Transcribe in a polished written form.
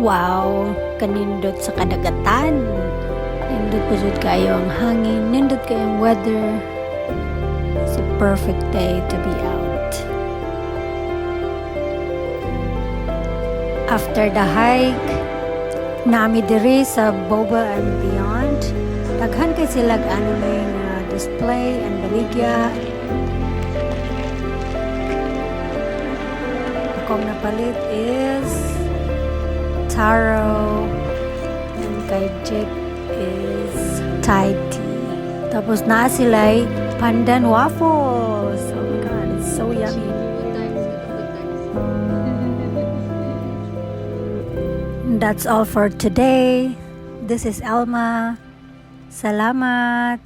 Wow, kanindot sa kadagatan. Nindot po jud kayo ang hangin, nindot kayo ang weather. It's a perfect day to be out. After the hike, nami diri sa Boba and Beyond. Daghan kay sila ano na display and baligya. Akong napalit is taro, and kay Jake is Thai tea. Tapos na sila'y pandan waffles. Oh my god, it's so yummy. That's all for today. This is Elma. Salamat.